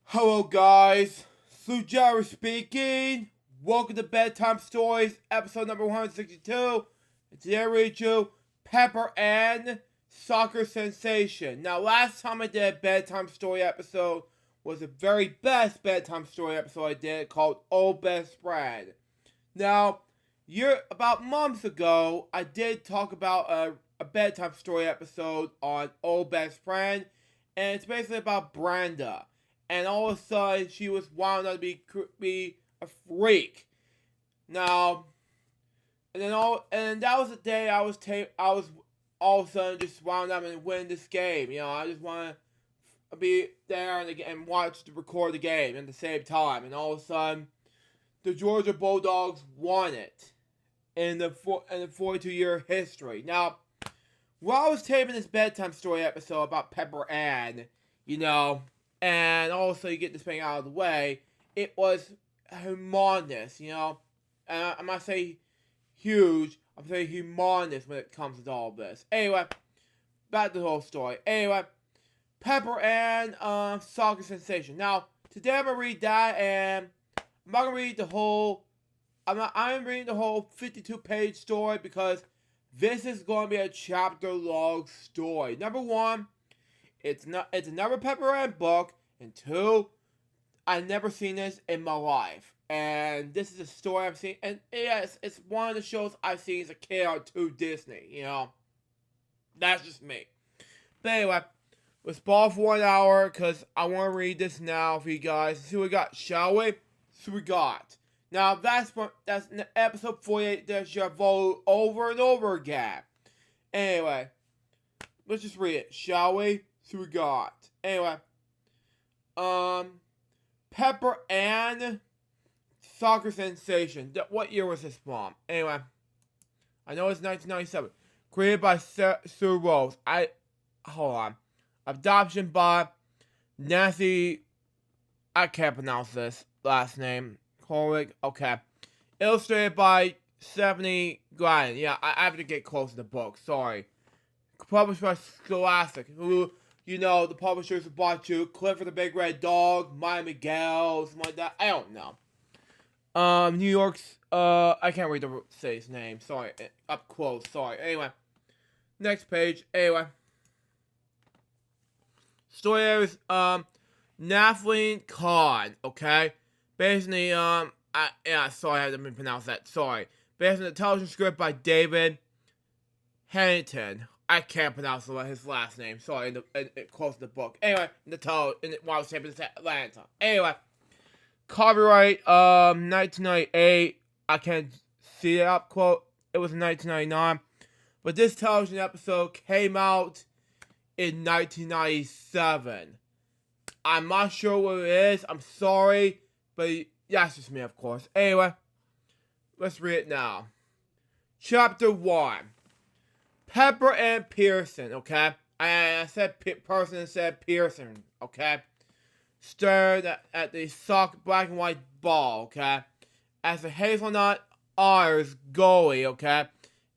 Hello guys, Sujara speaking. Welcome to Bedtime Stories, episode number 162. And today I read you Pepper and Soccer Sensation. Now last time I did a bedtime story episode was the very best bedtime story episode I did called Old Best Friend. Now, about months ago, I did talk about a bedtime story episode on Old Best Friend, and it's basically about Brenda. And all of a sudden, she was wound up to be a freak. Now, and that was the day I was all of a sudden just wound up and win this game. You know, I just want to be there and record the game at the same time. And all of a sudden, the Georgia Bulldogs won it in the 42-year history. Now, while I was taping this bedtime story episode about Pepper Ann, and also you get this thing out of the way, it was humongous, And I'm not saying huge, I'm saying humongous when it comes to all this. Anyway, back to the whole story. Anyway, Pepper Ann, Soccer Sensation. Now, today I'm gonna read that, and I'm not gonna read the whole. I'm reading the whole 52-page story because this is going to be a chapter-long story. Number one, it's another Pepper Ann book, and two, I've never seen this in my life, and this is a story I've seen, and yes, it's one of the shows I've seen as a kid on Disney. That's just me. But anyway, let's pause for 1 hour because I want to read this now for you guys. See what we got, shall we? See what we got. Now that's episode 48 that you vote over and over again. Anyway, let's just read it, shall we? See what we got. Anyway, Pepper Ann, Soccer Sensation. What year was this from? Anyway, I know it's 1997. Created by Sue Rose. Hold on. Adoption by Nancy. I can't pronounce this last name. Corrick. Okay. Illustrated by Stephanie Gryan. Yeah, I have to get close to the book. Sorry. Published by Scholastic, who, the publishers who bought you Clifford the Big Red Dog, Maya Miguel, something like that. I don't know. New York's, I can't read the city's name. Sorry. Up close. Sorry. Anyway. Next page. Anyway. Story is, Nathalie Kahn, okay? Basically, sorry, I had to pronounce that. Sorry. Based on a television script by David Hannington. I can't pronounce his last name. Sorry, close to the book. Anyway, while I was taping this Atlanta. Anyway, copyright 1998. I can't see it up quote. It was 1999, but this television episode came out in 1997. I'm not sure what it is. I'm sorry, but that's just me, of course. Anyway, let's read it now. Chapter 1. Pepper and Pearson, okay? I said person instead of Pearson, okay? Stared at the black and white ball, okay? As the hazelnut honors goalie, okay?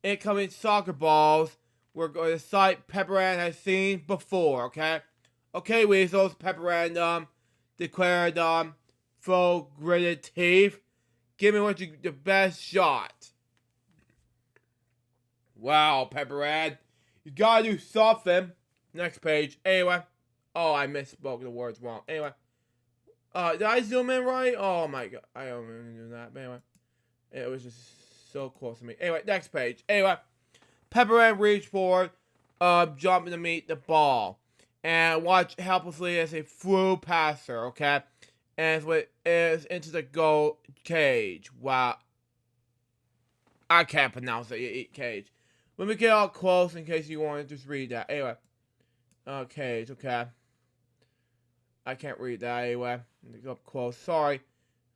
Incoming soccer balls were going to sight Pepper Ann has seen before, okay? Okay, Weasels, Pepper Ann declared full gritted teeth. Give me the best shot. Wow, Pepper Ann, you gotta do something. Next page. Anyway. Oh, I misspoke the words wrong. Anyway. Did I zoom in right? Oh my god. I don't even do that. But anyway. It was just so close to me. Anyway, next page. Anyway. Pepper Ann reached forward, jumping to meet the ball. And watched helplessly as a flew past her, okay? And it is into the goal cage. Wow. I can't pronounce it. Cage. Let me get out close in case you want to just read that. Anyway. Cage, okay. I can't read that anyway. Let me go up close. Sorry.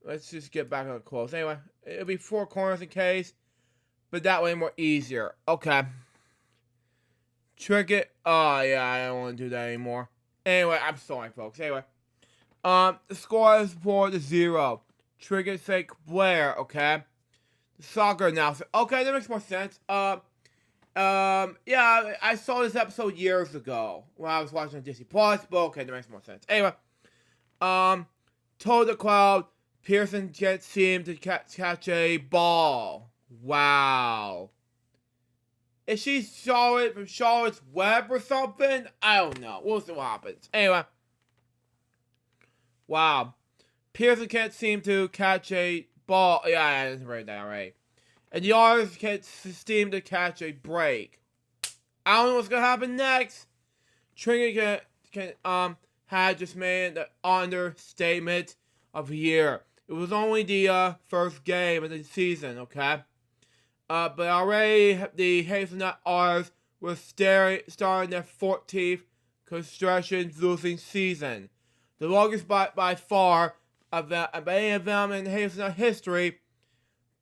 Let's just get back up close. Anyway. It'll be four corners in case. But that way more easier. Okay. Trick it. Oh, yeah. I don't want to do that anymore. Anyway. I'm sorry, folks. Anyway. The score is 4-0. Trigger fake Blair, okay? The soccer announcer. Okay, that makes more sense. Yeah, I saw this episode years ago when I was watching Disney Plus, but okay, that makes more sense. Anyway, told the crowd Pearson can't seem to catch a ball. Wow. Is she Charlotte from Charlotte's Web or something? I don't know. We'll see what happens. Anyway. Wow. Pearson can't seem to catch a ball. Yeah, I didn't write that right. And the others can't seem to catch a break. I don't know what's gonna happen next. Trinity had just made the understatement of the year. It was only the first game of the season, okay? But already the Hazelnut R's were starting their 14th construction losing season. The longest by far of any of them in Hazelnut history.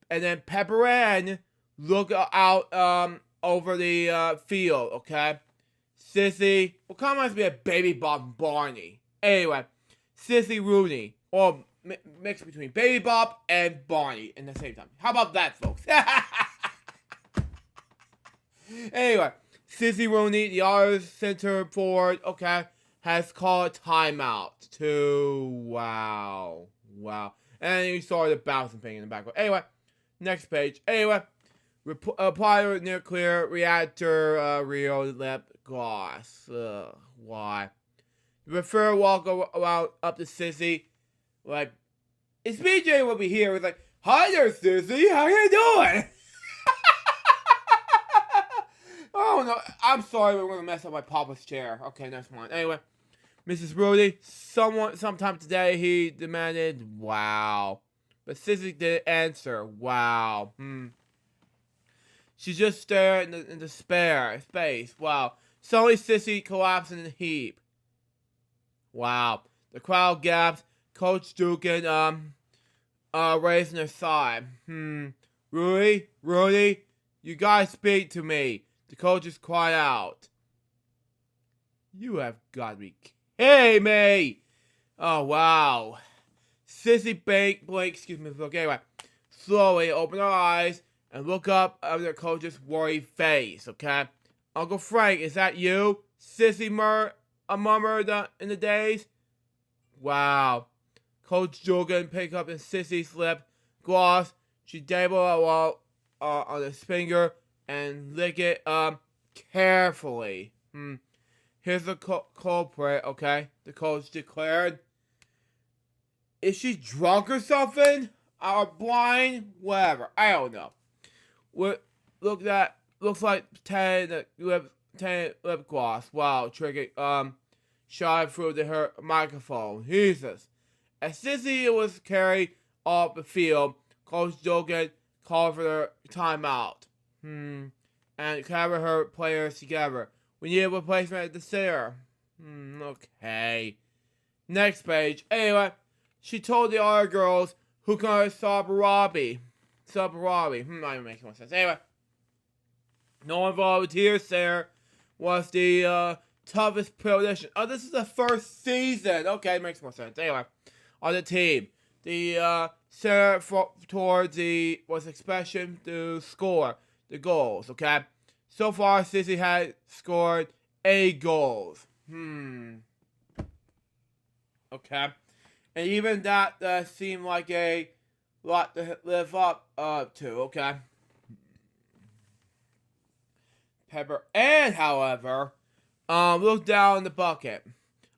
And then Pepper Ann look out over the field, okay? Sissy, well, kind of reminds me of Baby Bob and Barney. Anyway, Sissy Rooney, or mix between Baby Bob and Barney in the same time. How about that, folks? Anyway, Sissy Rooney, the R's center forward, okay, has called a timeout. Wow. And you saw the bouncing thing in the background. Anyway, next page. Anyway, apply nuclear reactor real lip gloss. Why? The referrer walk around up to Sissy, like, if BJ will be here, he's like, hi there, Sissy, how you doing? Oh no, I'm sorry, we're gonna mess up my papa's chair. Okay, next one. Anyway, Mrs. Brody, sometime today he demanded, wow. But Sissy didn't answer, wow. She just stared in despair, space, wow. Suddenly Sissy collapsed in a heap. Wow. The crowd gasped, Coach Dugan, raising her side. Rudy, you guys speak to me. The coaches cried out. You have got to be kidding me! Oh, wow. Sissy Anyway, slowly open her eyes and look up at their coach's worried face, okay? Uncle Frank, is that you? Sissy murmured in the daze. Wow. Coach Dugan picked up the Sissy's lip gloss. She dabbled on his finger and lick it carefully. Here's the culprit, okay? The coach declared. Is she drunk or something? Or blind? Whatever. I don't know. Looks like 10 lip gloss. Wow, triggered shot through her microphone. Jesus. As Sissy was carried off the field, Coach Dugan called for their timeout. And cover her players together. We need a replacement at the center. Okay. Next page. Anyway, she told the other girls who can Sabarabi. That makes more sense. Anyway, no one volunteers there. Was the toughest position. Oh, this is the first season. Okay, makes more sense. Anyway, on the team, the center towards was expected to score the goals. Okay, so far Sissy had scored 8 goals. Okay, and even that seemed like a lot to live up to. Okay. Pepper Ann, however, looked down the bucket.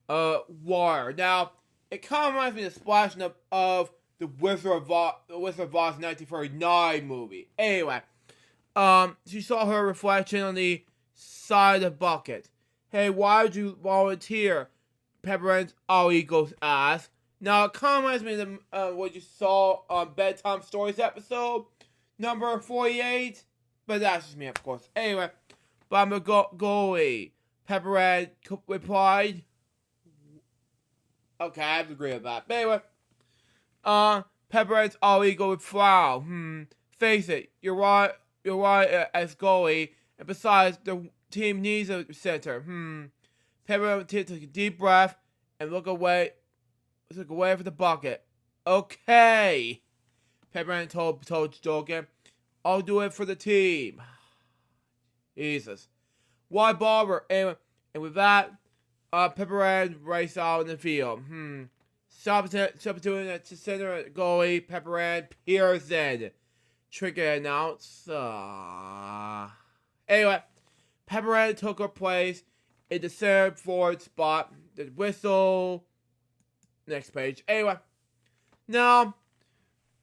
Water. Now, it kind of reminds me of the splashing of the Wizard of Oz 1939 movie. Anyway, she saw her reflection on the side of the bucket. Hey, why did you volunteer? Pepper Ann's all egos asked. Now, it kind of reminds me of what you saw on Bedtime Stories episode number 48. But that's just me, of course. Anyway. But I'm a goalie. Pepper Ann replied. Okay, I have to agree with that. But anyway, Pepper Ann's all ego with Flow. Face it, you're right as goalie, and besides, the team needs a center. Pepper Ann took a deep breath and looked away from the bucket. Okay, Pepper Ann told Dugan, I'll do it for the team. Jesus. Why bother? And with that, Pepper Ann raced out in the field. substituting at center goalie Pepper Ann Pearson. Trigger announced. Anyway, Pepper Ann took her place in the center forward spot. The whistle. Next page. Anyway, now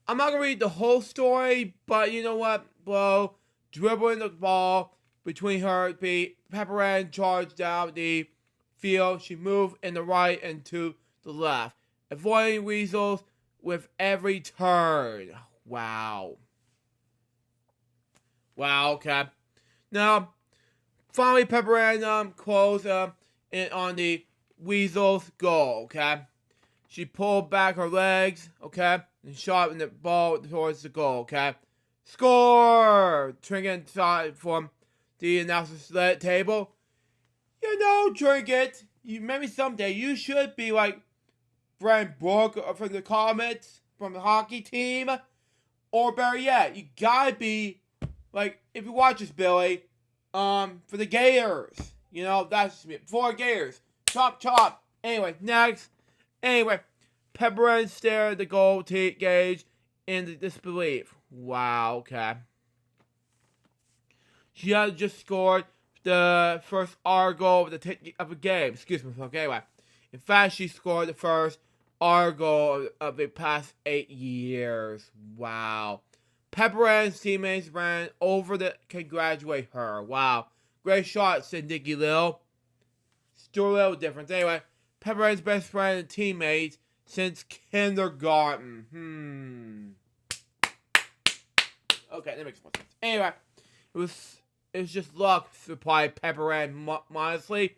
I'm not gonna read the whole story, but you know what? Blow dribbling the ball between her feet. Pepper Ann charged down the field. She moved in the right and to the left, avoiding weasels with every turn. Wow. Wow, okay. Now, finally, Pepper Ann closed in on the weasel's goal, okay? She pulled back her legs, okay, and shot the ball towards the goal, okay? Score! Trinket shot from the announcer's table. You know, Trinket, maybe someday you should be like Brent Brooke from the Comets, from the hockey team. Or better yet, you gotta be, like, if you watch this, Billy, for the Gators. You know, that's just me. For Gators. Chop, chop. Anyway, next. Anyway, Pepper Ann stared at the goal gauge in disbelief. Wow, okay. She had just scored the first R goal of the game. Excuse me. Okay, anyway. In fact, she scored the first R goal of the past 8 years. Wow. Pepper Ann's teammates ran over to congratulate her. Wow. Great shot, said Nikki Lil. Still a little difference. Anyway, Pepper Ann's best friend and teammates since kindergarten. Okay, that makes more sense. Anyway, it was just luck, replied Pepper Ann modestly.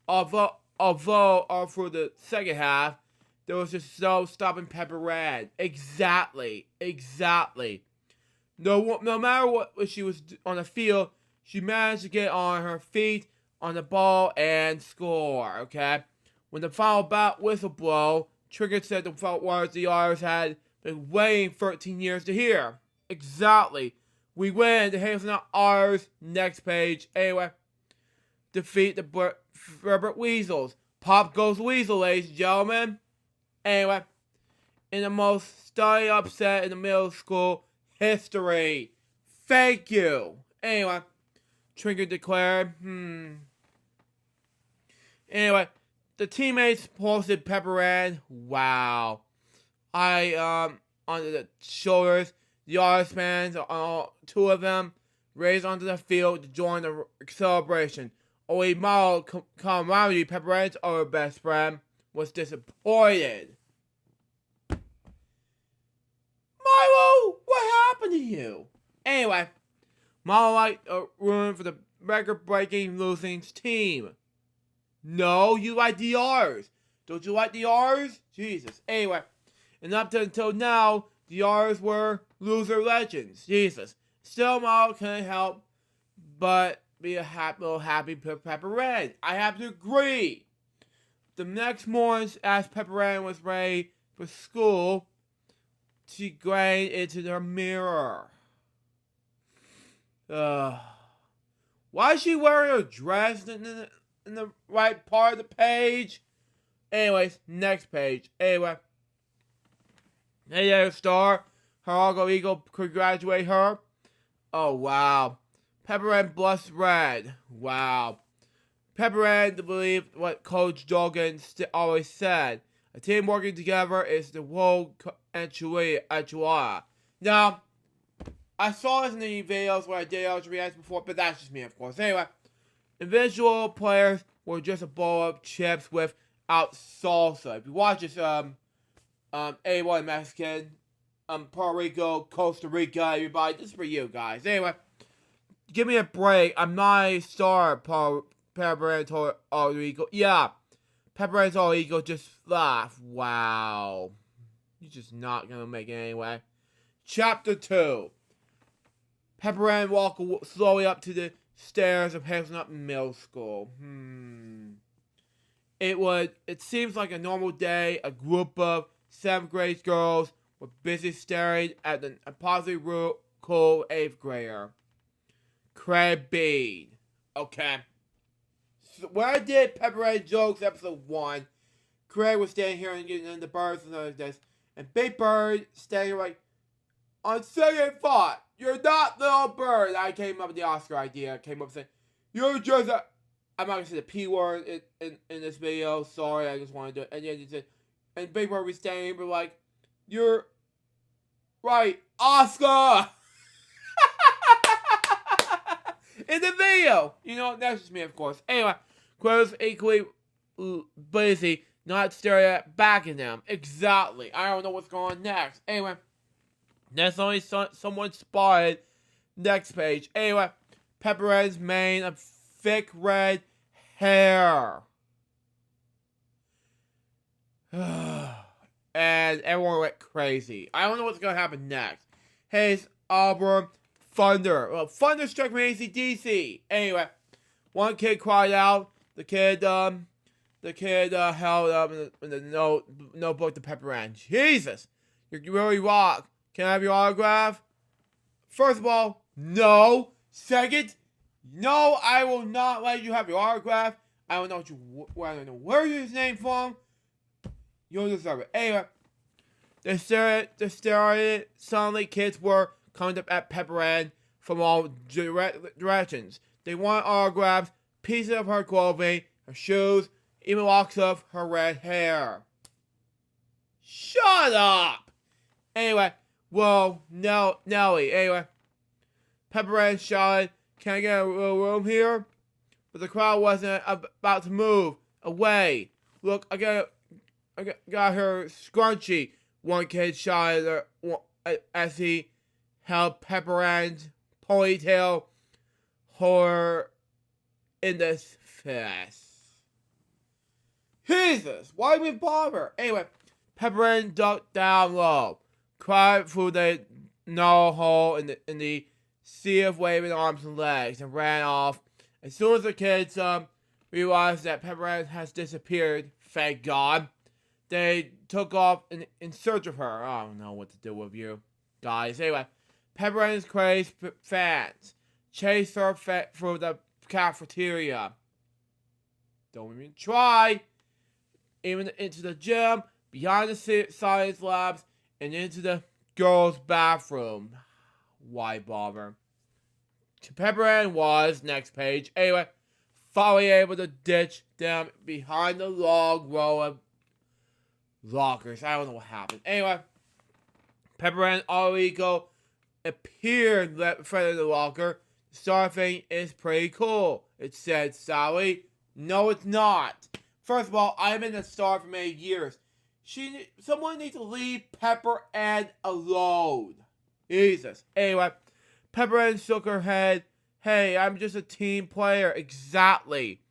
Although for the second half, there was just no stopping Pepper Ann. Exactly. No matter what she was on the field, she managed to get on her feet on the ball and score, okay? When the final whistle blow, Trigger said the words the Oilers had been waiting 13 years to hear. Exactly. We win the Hazelnut Oilers. Next page. Anyway, defeat the Herbert Weasels. Pop goes Weasel, ladies and gentlemen. Anyway, in the most stunning upset in the middle school history. Thank you. Anyway, Trigger declared, Anyway, the teammates posted Pepper Ann. Wow. On the shoulders, the Oilers fans, two of them, raised onto the field to join the celebration. Only model camaraderie, Pepper Ann's other best friend, was disappointed. Milo, what happened to you? Anyway, Milo liked a room for the record-breaking losing team. No, you like the R's. Don't you like the R's? Jesus. Anyway, and up until now, the R's were loser legends. Jesus. Still, Milo couldn't help but be a little happy Pepper Ann. I have to agree. The next morning, as Pepper Ann was ready for school, she glanced into her mirror. Why is she wearing a dress in the right part of the page? Anyways, next page. Anyway. Hey there, Star. Her alter ego congratulate her. Oh, wow. Pepper Ann blushed red. Wow. Pepper Ann believed what Coach Duggan always said. A team working together is the whole enchilada. Now, I saw this in the videos where I did those reacts before, but that's just me, of course. Anyway, individual players were just a bowl of chips without salsa. If you watch this, A1 Mexican, Puerto Rico, Costa Rica, everybody, this is for you guys. Anyway, give me a break. I'm not a star, Pepper Ann told alter ego. Yeah. Pepper Ann's alter ego just laughed. Wow. You're just not gonna make it anyway. Chapter 2. Pepper Ann walked slowly up to the stairs of Hazelnut Middle School. It seems like a normal day. A group of 7th grade girls were busy staring at the impossibly cool 8th grader. Craig Bean. Okay. So when I did Pepper Ann Jokes episode 1, Craig was standing here and getting in the birds and other this. And Big Bird standing like, on second thought, you're not Little Bird. I came up with the Oscar idea. I came up saying, you're just a... I'm not going to say the P word in this video. Sorry, I just wanted to do it. And then he said, and Big Bird was standing here like, you're... right, Oscar! In the video! You know, that's just me, of course. Anyway, Crow's equally busy, not staring at back at them. Exactly. I don't know what's going on next. Anyway, that's only someone spotted. Next page. Anyway, Pepper An's mane of thick red hair. And everyone went crazy. I don't know what's going to happen next. Hayes, Auburn, Thunder. Well, Thunder struck me AC/DC. Anyway, one kid cried out. The kid held up in the notebook to Pepper Ann. Jesus, you really rock. Can I have your autograph? First of all, no. Second, no, I will not let you have your autograph. I don't know where his name from. You'll deserve it. Anyway, they started. Suddenly, kids were coming up at Pepper Ann from all directions. They want autographs, pieces of her clothing, her shoes, even locks of her red hair. Shut up! Anyway, well, Nelly. Anyway, Pepper Ann shouted, "Can I get a little room here?" But the crowd wasn't about to move away. Look, I got her scrunchie. One kid shouted as he held Pepper Ann's ponytail her in the face. Jesus, why even bother? Anyway, Pepper Ann ducked down low, cried through the narrow hole in the sea of waving arms and legs, and ran off. As soon as the kids realized that Pepper Ann has disappeared, thank God, they took off in search of her. I don't know what to do with you guys. Anyway, Pepper Ann's crazed fans chased her through the cafeteria. Don't even try. Even into the gym, behind the science labs, and into the girls' bathroom. Why bother? Pepper Ann was, next page, anyway, finally able to ditch them behind the log row of lockers. I don't know what happened. Anyway, Pepper Ann Arigo appeared in front of the locker. The star thing is pretty cool, it said Sally. No, it's not. First of all, I've been a star for many years. Someone needs to leave Pepper Ann alone. Jesus. Anyway, Pepper Ann shook her head. Hey, I'm just a team player. Exactly.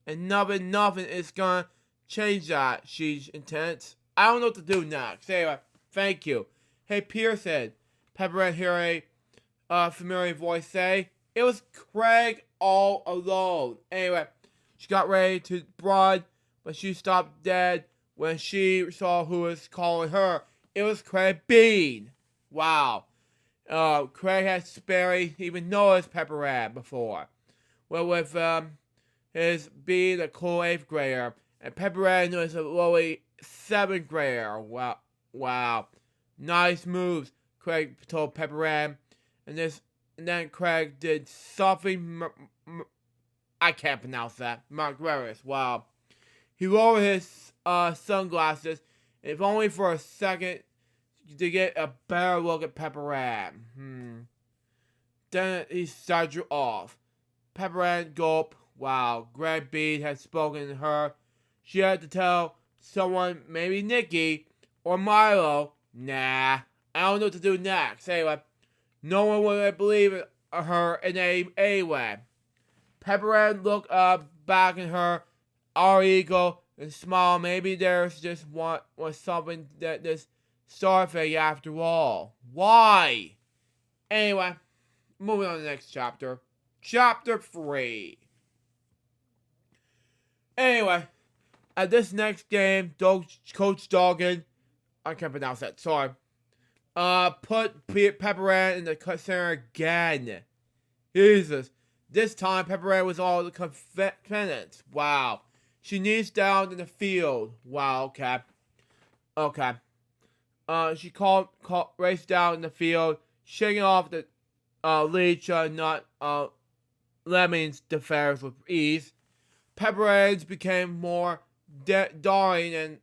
And nothing is gonna change that. She's intense. I don't know what to do next. Anyway, thank you. Hey, Pearson. Pepper Ann heard a familiar voice say, it was Craig all alone. Anyway, she got ready to run, but she stopped dead when she saw who was calling her. It was Craig Bean. Wow. Craig had barely even noticed Pepper Ann before. Well, with his being a cool 8th grader, and Pepper Ann was a lowly 7th grader. Wow. Nice moves, Craig told Pepper Ann. And then Craig did something. I can't pronounce that. Marguerite. Wow. He lowered his sunglasses, if only for a second, to get a better look at Pepper Ann. Then he started off. Pepper Ann gulped. Wow, Greg Bean had spoken to her. She had to tell someone, maybe Nikki or Milo. Nah, I don't know what to do next. Anyway, no one would believe her in a way. Pepper Ann looked back at her, our ego, and smiled. Maybe there's just was something that this star thing after all. Why? Anyway, moving on to the next chapter. Chapter 3. Anyway, at this next game, Coach Duggan, I can't pronounce that, sorry, put Pepper Ann in the center again. Jesus. This time, Pepper Ann was all the confidence. Wow. She kneels down in the field. Wow, okay. Okay. She raced down in the field, shaking off the leech nut Lemmings defenders with ease. Pepper Ann became more darling and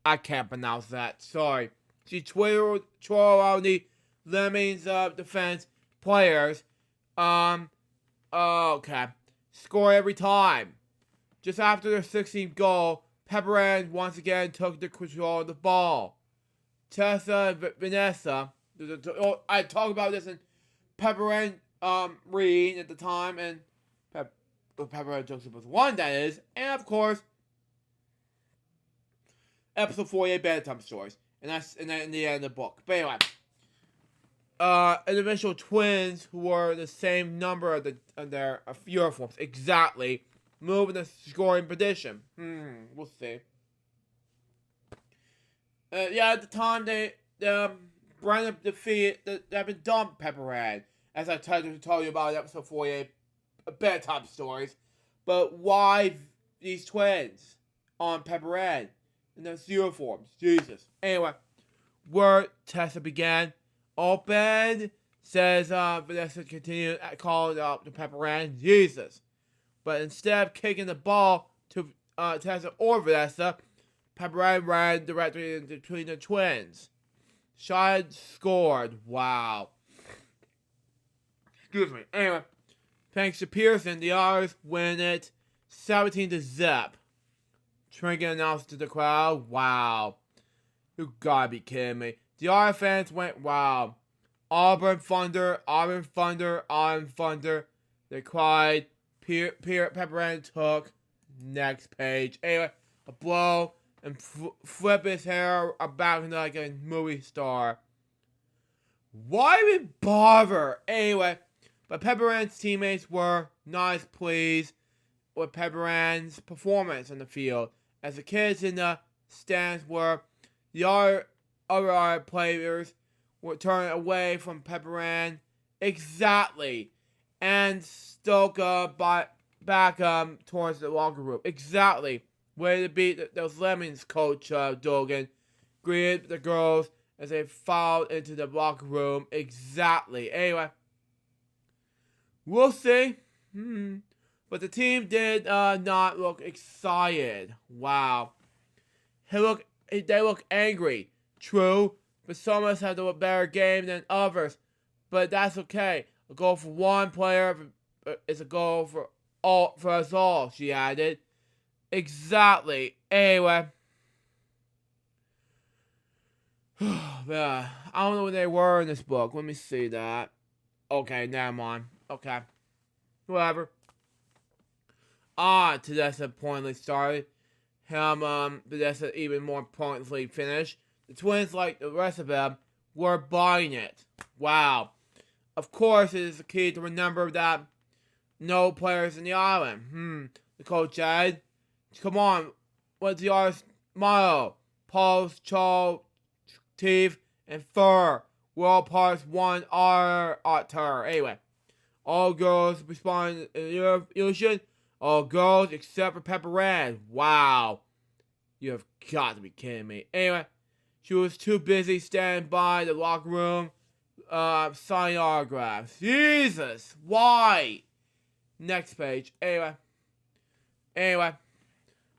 I can't pronounce that. Sorry. She twirled around the Lemmings defense players. Okay. Score every time. Just after the 16th goal, Pepper Ann once again took the control of the ball. Tessa and Vanessa, I talked about this in Pepper Ann reading at the time, and Pepper Ann Joseph was one, that is, and of course, episode 48 Bedtime Stories, and that's in the end of the book. But anyway, individual twins who were the same number of their uniforms exactly, moving the scoring position. We'll see. At the time Brandon defeated they have been dumped Pepper Ann, as I tried to tell you about in episode 48 Bedtime Stories. But why these twins on Pepper Ann in those uniforms? Jesus. Anyway, where Tessa began. Open, says Vanessa continued calling out to Pepper Ann. Jesus. But instead of kicking the ball to Tessa or Vanessa, Pepper Ann ran directly in between the twins. Shot scored. Wow. Excuse me. Anyway, thanks to Pearson, the Otters win it 17-0. Trinket announced to the crowd, wow. You gotta be kidding me. The Otter fans went, wow. Auburn Thunder, Auburn Thunder, Auburn Thunder. They cried. Pepper Ann took. Next page. Anyway, a blow and flip his hair about like a movie star. Why even bother? Anyway, but Pepper Ann's teammates were not as pleased with Pepper Ann's performance on the field as the kids in the stands were. The other players were turning away from Pepper Ann exactly and Stoke back towards the locker room. Exactly. Way to beat those Lemmings, Coach Dogan greeted the girls as they filed into the locker room. Exactly. Anyway, we'll see. But the team did not look excited. Wow. They look angry. True, but some of us have a better game than others. But that's okay. A goal for one player is a goal for us all, she added. Exactly. Anyway. I don't know what they were in this book. Let me see that. Okay, never mind. Okay. Whatever. Tedessa pointedly started. Tedessa even more pointedly finished. The twins, like the rest of them, were buying it. Wow. Of course, it is the key to remember that no players in the island. The coach said. Come on, what's the artist's motto? Pulse, Charles, Teeth, and Fur. We're all parts one otter. Anyway, all girls responded in unison. All girls except for Pepper Ann. Wow. You have got to be kidding me. Anyway, she was too busy standing by the locker room signing autographs. Jesus, why? Next page. Anyway.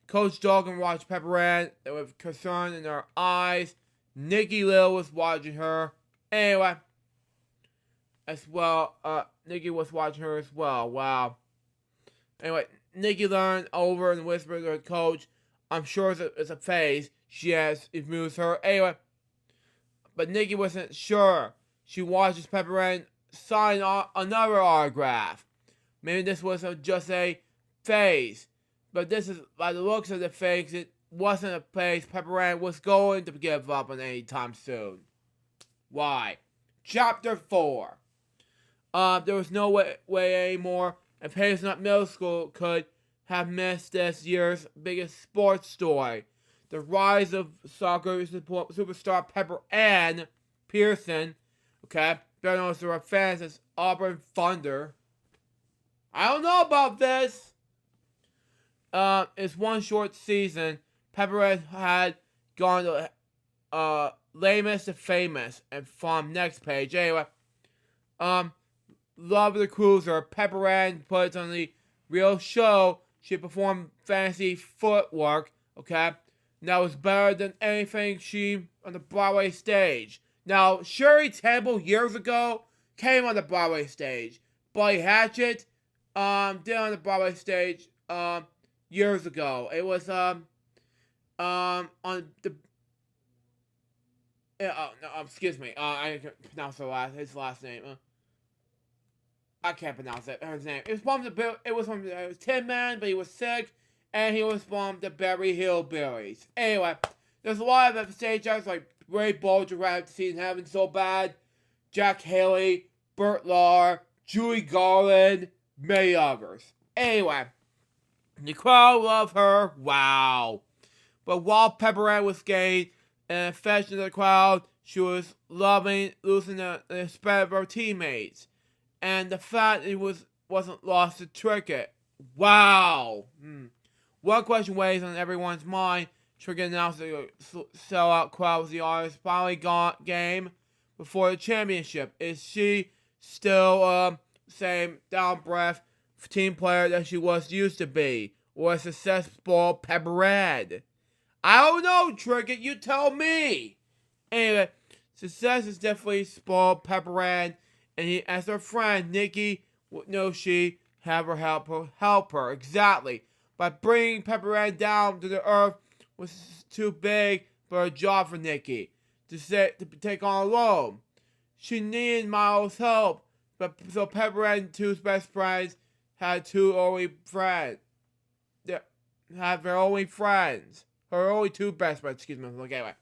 Coach Dogan watched Pepper Ann with concern in her eyes. Nikki Lil was watching her. Anyway. As well, Nikki was watching her as well. Wow. Anyway, Nikki leaned over and whispered to her coach, I'm sure it's a phase. She has amused her. Anyway. But Nikki wasn't sure. She watches Pepper Ann sign another autograph. Maybe this was just a phase. But this is, by the looks of the fakes, it wasn't a phase Pepper Ann was going to give up on anytime soon. Why? Chapter 4. There was no way anymore if Hazelnut Middle School could have missed this year's biggest sports story. The rise of soccer superstar Pepper Ann Pearson, better known to our fans as Auburn Thunder. I don't know about this. It's one short season. Pepper Ann had gone to Lamest to Famous, and from next page. Anyway, Love the Cruiser. Pepper Ann puts on the real show. She performed fancy footwork. Okay, that was better than anything she on the Broadway stage. Now, Shirley Temple years ago came on the Broadway stage. Buddy Hatchet did on the Broadway stage years ago. It was on the no, excuse me. I can't pronounce his last name. I can't pronounce his name. It was from Tin Man, but he was sick, and he was from the Berry Hillbillies. Anyway, there's a lot of stage actors like Ray Bolger who I haven't seen in heaven so bad, Jack Haley, Burt Lahr, Julie Garland, many others. Anyway, the crowd loved her. Wow. But while Pepper Ann was gay and affectionate to the crowd, she was loving losing the respect of her teammates. And the fact it wasn't lost to Trickett. Wow. One question weighs on everyone's mind. Trickett announced the sellout crowd was the artist's finally game before the championship. Is she still same down breath team player that she was used to be? Or a successful Pepper Ann? I don't know, Trickett. You tell me. Anyway, success is definitely spoiled Pepper Ann, and he, as her friend, Nikki, knows she have her help her. Exactly. By bringing Pepper Ann down to the earth was too big for a job for Nikki to take on alone. She needed Miles' help, but so Pepper Ann and two best friends had two only friends. Have their only friends. Her only two best friends, excuse me. Okay, anyway.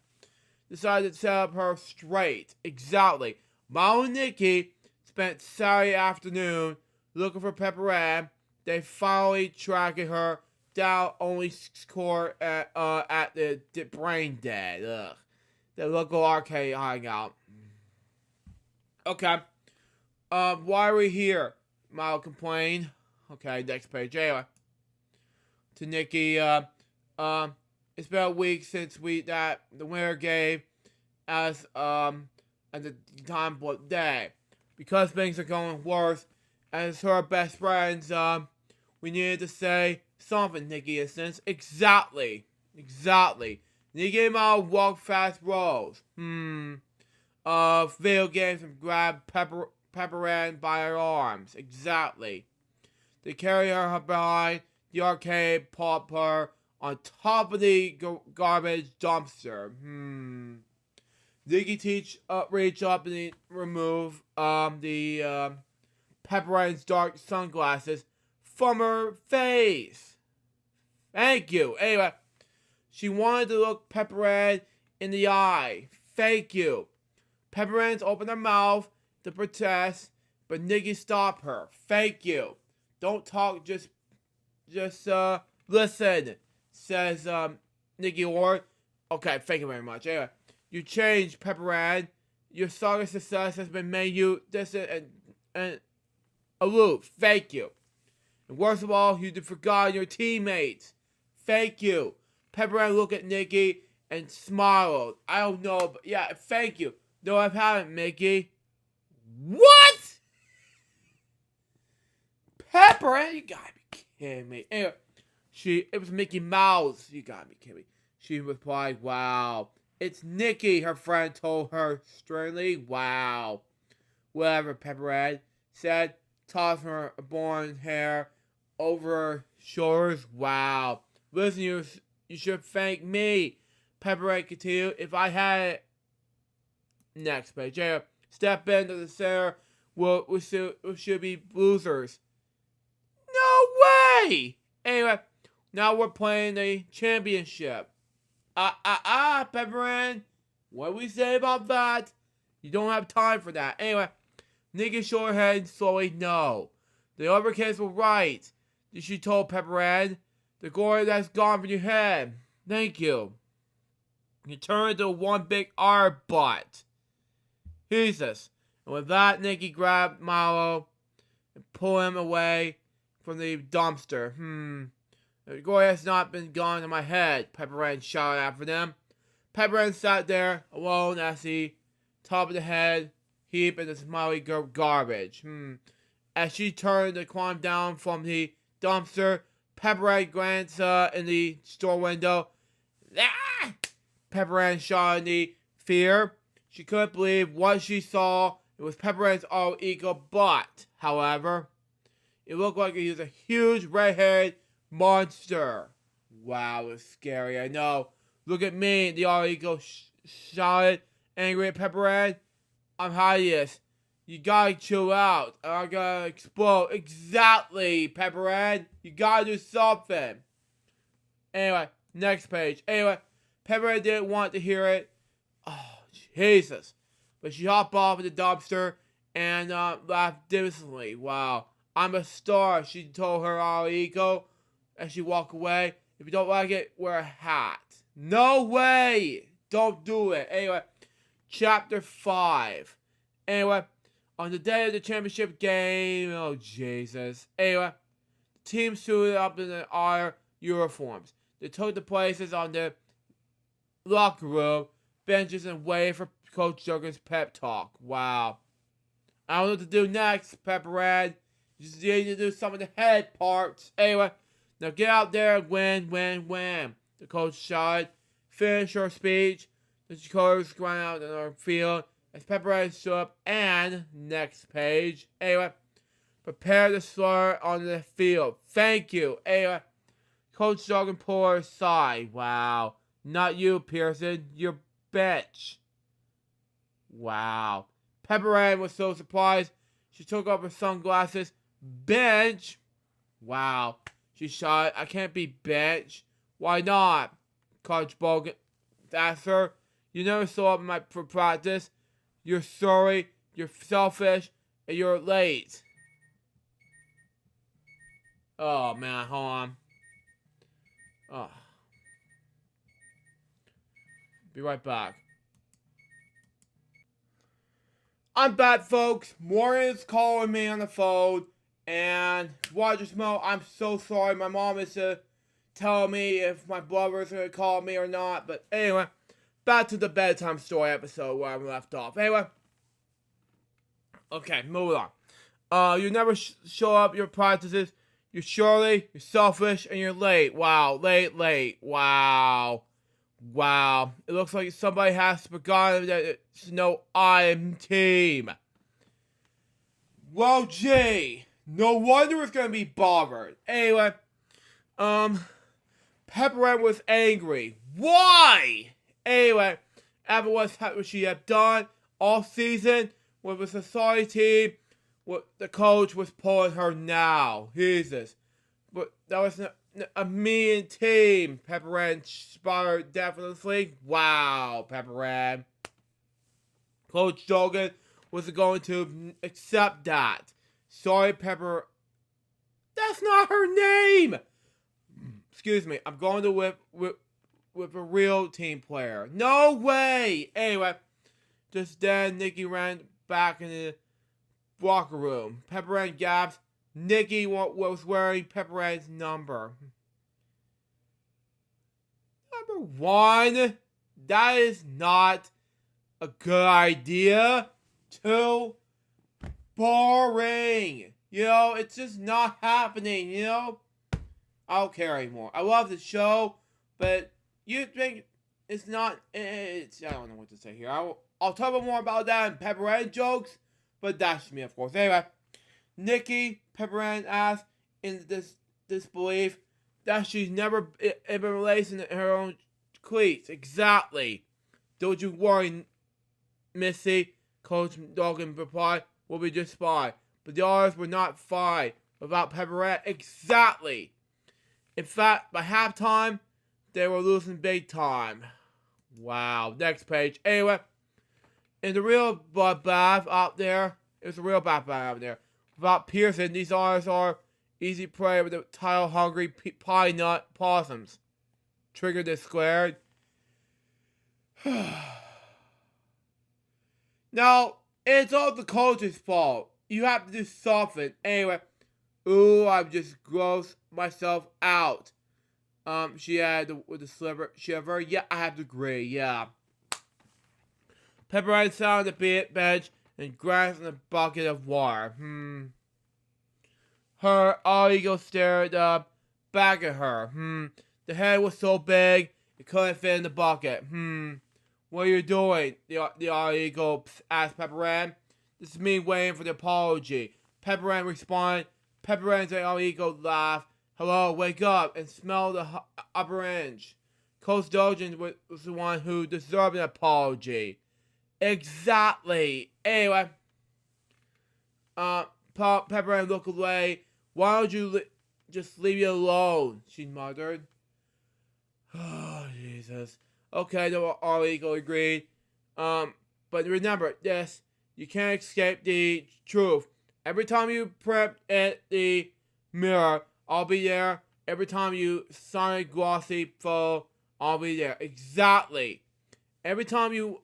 Decided to set up her straight. Exactly. Miles and Nikki spent Saturday afternoon looking for Pepper Ann. They finally tracked her down, only score at the Brain Dead. Ugh. The local arcade hangout. Okay. Why are we here? Miles complained. Okay, next page. Anyway. To Nikki, it's been a week since the winner gave us at the time of day. Because things are going worse, as her best friends, we needed to say something, Nikki instance. Exactly. Nikki and I walk fast roads. Video games and grab Pepper Ann by her arms. Exactly. They carry her behind the arcade, pop her on top of the garbage dumpster. Nikki reach up and remove the Pepper Ann's dark sunglasses from her face. Thank you. Anyway, she wanted to look Pepper Ann in the eye. Thank you. Pepper Ann's opened her mouth to protest, but Nikki stopped her. Thank you. Don't talk, just listen, says Nikki Ward. Okay, thank you very much. Anyway, you changed, Pepper Ann. Your saga success has been made you distant and aloof. Thank you. And worst of all, you forgot your teammates. Thank you. Pepper Ann looked at Nikki and smiled. I don't know, but yeah, thank you. No, I haven't, Mickey. What? Pepper Ann? You gotta be kidding me. Anyway, it was Mickey Mouse. You gotta be kidding me. She replied, wow. It's Nikki, her friend told her sternly. Wow. Whatever, Pepper Ann said, tossing her blonde hair over her shoulders. Wow. Listen, you should thank me. Pepper Ann continued. If I had it. Next page. Yeah. Step into the center. We should be losers. No way! Anyway, now we're playing the championship. Pepper Ann. What do we say about that? You don't have time for that. Anyway, Nikki shook her head slowly. No. The other kids were right. She told Pepper Ann. The glory that's gone from your head. Thank you. You turned into one big R butt. Jesus. And with that, Nikki grabbed Milo and pulled him away from the dumpster. The goy has not been gone in my head, Pepper Ann shouted after them. Pepper Ann sat there, alone as the top of the head heap in the smiley garbage. As she turned to climb down from the dumpster, Pepper Ann glanced in the store window. Ah! Pepper Ann shot in the fear. She couldn't believe what she saw. It was Pepper Ann's alter ego, but, however, it looked like he was a huge red-haired monster. Wow, it was scary, I know. Look at me, the alter ego shouted, angry at Pepper Ann. I'm hideous. You gotta chill out, or I'm gonna explode. Exactly, Pepper Ann. You gotta do something. Anyway, next page. Anyway, Pepper Ann didn't want to hear it. Oh, Jesus. But she hopped off in the dumpster and laughed dismally. Wow, I'm a star, she told her alter ego as she walked away. If you don't like it, wear a hat. No way! Don't do it. Anyway, chapter 5. Anyway, on the day of the championship game, oh Jesus. Anyway, the team suited up in their uniforms. They took the places on the locker room benches and waited for Coach Duggan's pep talk. Wow. I don't know what to do next, Pepper Ann. You just need to do some of the head parts. Anyway, now get out there and win. The coach shouted. Finish her speech. The cheerleaders ran out in our field as Pepper Ann stood up. And next page. Anyway, prepare the slaughter on the field. Thank you. Anyway, Coach Duggan pulled her aside. Wow. Not you, Pearson. You're bitch. Wow. Pepper Ann was so surprised, she took off her sunglasses. Bench? Wow. She shouted, I can't be bench. Why not? Coach Bogan asked her. You never saw up for practice. You're sorry, you're selfish, and you're late. Oh, man, hold on. Oh. Be right back. I'm back, folks. Morgan's calling me on the phone. And Roger Smo, I'm so sorry. My mom is telling me if my brother's going to call me or not. But anyway, back to the bedtime story episode where I left off. Anyway. Okay, moving on. You never show up your practices. You're surely, you're selfish, and you're late. Wow, late. Wow. It looks like somebody has forgotten that it's no I'm team. Well, gee, no wonder it's gonna be bothered. Anyway, Pepper Ann was angry. Why? Anyway, after what she had done all season with the society team, what the coach was pulling her now. Jesus. But that was a mean team, Pepper Ann sputtered definitely. Wow, Pepper Ann. Coach Duggan was going to accept that. Sorry, Pepper. That's not her name! Excuse me, I'm going to with a real team player. No way! Anyway, just then, Nikki ran back in the locker room. Pepper Ann gasped. Nikki was wearing Pepper Ann's number. Number 1, that is not a good idea. 2, boring. You know, it's just not happening, you know? I don't care anymore. I love the show, but you think it's not, I don't know what to say here. I'll talk about more about that in Pepper Ann jokes, but that's me, of course. Anyway, Nikki, Pepper Ann asked in disbelief that she's never been lacing her own cleats. Exactly. Don't you worry, Missy, Coach Duggan replied. We'll be just fine. But the others were not fine without Pepper Ann. Exactly. In fact, by halftime, they were losing big time. Wow. Next page. Anyway, in the real bloodbath out there, it's a real bloodbath out there. Without Pearson, these others are easy prey with the title-hungry pie nut possums. Trigger this squared. Now, it's all the coach's fault. You have to do something. Anyway, Ooh, I've just grossed myself out. She had with the shiver. Yeah, I have to agree. Yeah. Pepper Ann sat on the bench and grasped a bucket of water. Her all ego stared up back at her. The head was so big it couldn't fit in the bucket. What are you doing? The all ego asked Pepper Ann. This is me waiting for the apology. Pepper Ann responded. Pepper Ann's all ego laughed. Hello, wake up and smell the upper edge. Coach Dogen was the one who deserved an apology. Exactly. Anyway, Pepper Ann looked away. Why don't you just leave me alone? She muttered. Oh, Jesus. Okay, the all ego agreed. But remember this: you can't escape the truth. Every time you prep at the mirror, I'll be there. Every time you sign a glossy photo, I'll be there. Exactly. Every time you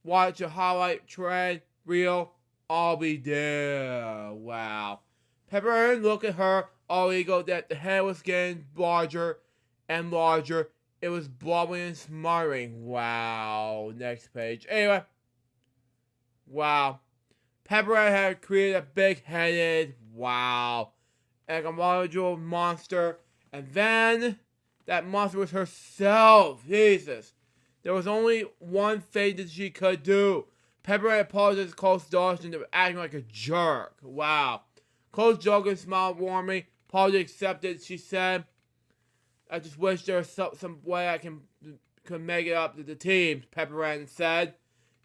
watch a highlight trend reel, I'll be there. Wow. Pepper Ann looked at her all ego that the head was getting larger and larger. It was blubbering and smothering. Wow. Next page. Anyway. Wow. Pepper Ann had created a big-headed, wow, like a modular monster. And then, that monster was herself. Jesus. There was only one thing that she could do. Pepper Ann apologized to Coach Dawson for acting like a jerk. Wow. Coach Dawson smiled warmly. Apology accepted. She said, I just wish there was some way I could make it up to the team, Pepper Ann said.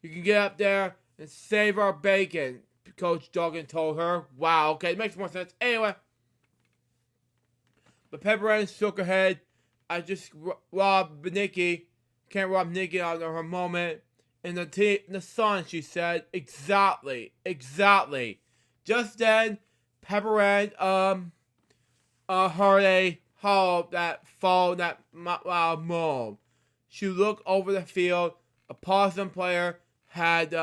You can get up there and save our bacon, Coach Duggan told her. Wow, okay, it makes more sense. Anyway. But Pepper Ann shook her head. I just robbed Nikki. Can't rob Nikki out of her moment. In the sun, she said. Exactly. Just then, Pepper Ann heard a howl that followed that loud moan. She looked over the field. A possum player had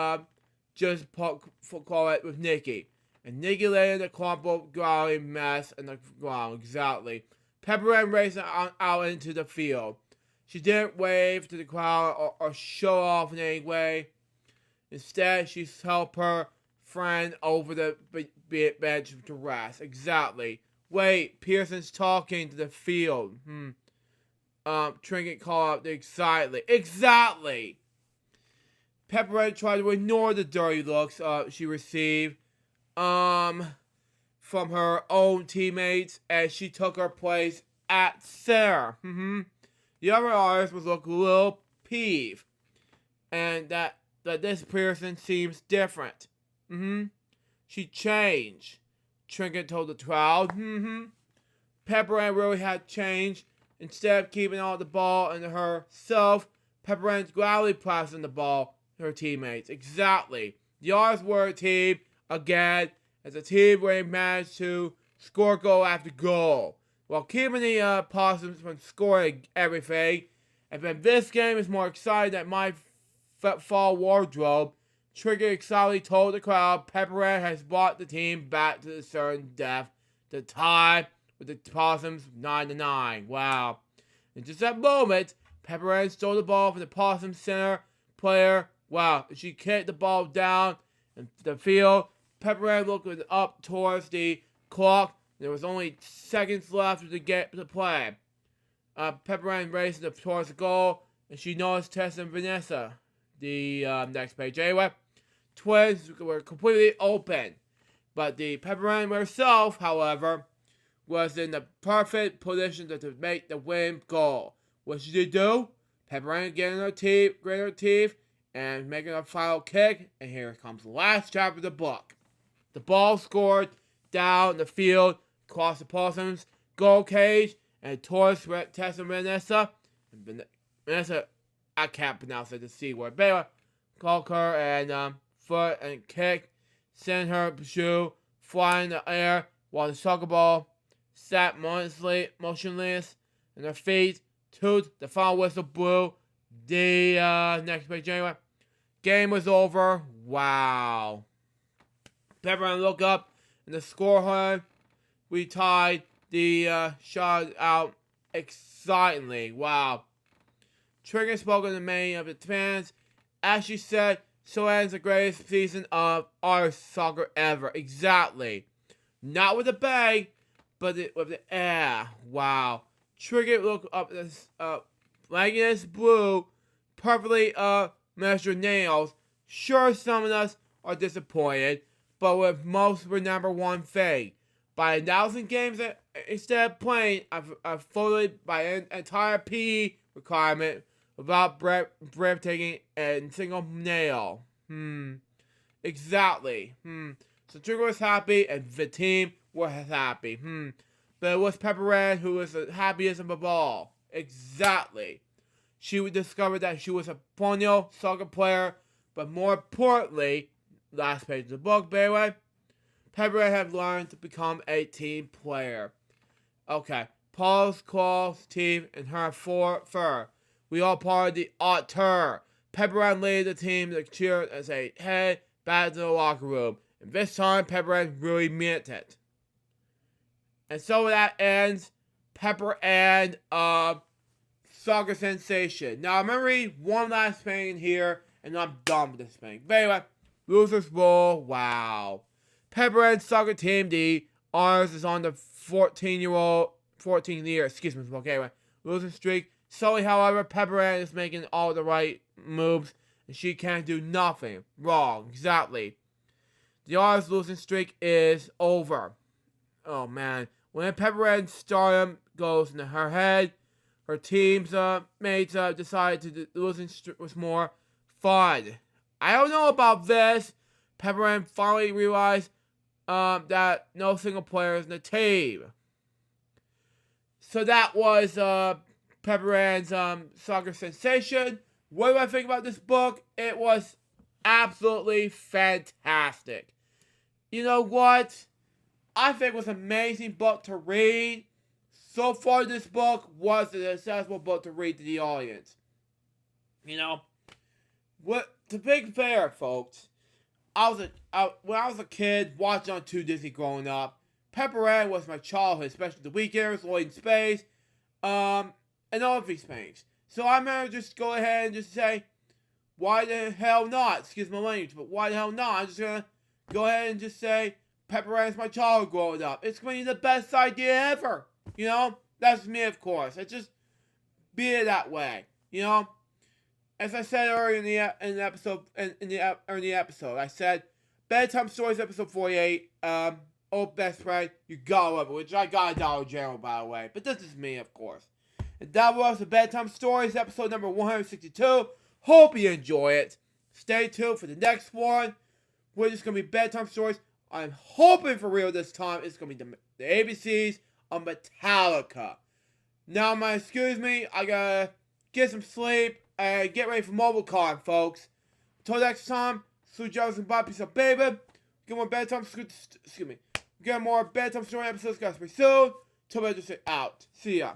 just call it with Nikki. And Nikki lay in the crumpled, growling mess in the ground. Exactly. Pepper Ann raced out into the field. She didn't wave to the crowd or show off in any way. Instead, she helped her friend over the bench to rest. Exactly. Wait, Pearson's talking to the field. Trinket called out excitedly. Exactly. Pepper Ann tried to ignore the dirty looks she received from her own teammates as she took her place at center. The other artist was looking a little peeved, and that this Pearson seems different. She changed, Trinket told the crowd. Pepper Ann really had changed. Instead of keeping all the ball in herself, Pepper Ann's gladly passing the ball to her teammates. Exactly. The R's were a team again, as a team where they managed to score goal after goal, while keeping the Possums from scoring everything. And then this game is more exciting than my fall wardrobe. Trigger excitedly told the crowd Pepper Ann has brought the team back to the certain death to tie with the Possums 9-9. Wow. In just that moment, Pepper Ann stole the ball from the Possum center player. Wow. She kicked the ball down in the field. Pepper Ann looked up towards the clock. There was only seconds left to play. Pepper Ann raced towards the goal, and she noticed Tess and Vanessa. The next page. Anyway, twins were completely open. But the Pepper Ann herself, however, was in the perfect position to make the winning goal. What should she do? Pepper Ann getting her teeth, and making a final kick. And here comes the last chapter of the book. The ball scored down the field, across the Possums goal cage, and towards Tessa and Vanessa. And Vanessa, I can't pronounce it, the C word. But anyway, called her and foot and kick, sent her shoe flying in the air while the soccer ball sat motionless in her feet. Toot, the final whistle blew. The next page anyway. Game was over. Wow. Pepper Ann looked up and the scoreboard we tied the shot out excitingly. Wow. Trigger spoke on the many of its fans. As she said, so ends the greatest season of our soccer ever. Exactly. Not with a bang, but with the air. Wow. Trigger looked up this blankness blue, perfectly measured nails. Sure, some of us are disappointed, but with most remember one thing. By 1,000 games instead of playing, I've folded by an entire PE requirement without breathtaking and single nail. Exactly. So Trigger was happy and the team was happy. But it was Pepper Ann who was the happiest of all. Exactly. She would discover that she was a perennial soccer player, but more importantly, last page of the book, by the way, Pepper Ann had learned to become a team player. Okay. Paul's claws, teeth, and her fur. We all part of the auteur. Pepper Ann led the team to cheer as they head back to the locker room. And this time, Pepper Ann really meant it. And so that ends Pepper Ann Soccer Sensation. Now, I'm going to read one last thing here, and I'm done with this thing. But anyway, Losers Roll, wow. Pepper Ann Soccer Team D, ours is on the 14 year, anyway, losing streak. Slowly, however, Pepper Ann is making all the right moves, and she can't do nothing wrong. Exactly. The ours losing streak is over. Oh, man. When Pepper Ann's stardom goes into her head, her team's mates decide to losing streak was more fun. I don't know about this. Pepper Ann finally realized that no single player is in the team. So that was Pepper Ann's Soccer Sensation. What do I think about this book? It was absolutely fantastic. You know what? I think it was an amazing book to read. So far, this book was an accessible book to read to the audience. You know, to be fair, folks, when I was a kid watching on 2 Disney growing up, Pepper Ann was my childhood, especially the Weekenders, Lloyd in Space, and all of these things. So I'm gonna just go ahead and just say, why the hell not? Excuse my language, but why the hell not? I'm just gonna go ahead and just say, Pepper Ann's my childhood growing up. It's gonna be the best idea ever. You know, that's me, of course. It's just be it that way. You know, as I said earlier in the episode, I said Bedtime Stories episode 48. Oh, best friend, you gotta love it. Which I got a Dollar General, by the way. But this is me, of course. And that was the Bedtime Stories episode number 162. Hope you enjoy it. Stay tuned for the next one, which is gonna be Bedtime Stories. I'm hoping for real this time it's gonna be the ABCs of Metallica. Now, excuse me, I gotta get some sleep and get ready for MobileCon, folks. Until next time, Sue Jones and Bob, peace out, baby. Get more bedtime, Get more bedtime story episodes, guys, pretty soon. Till I just say out. See ya.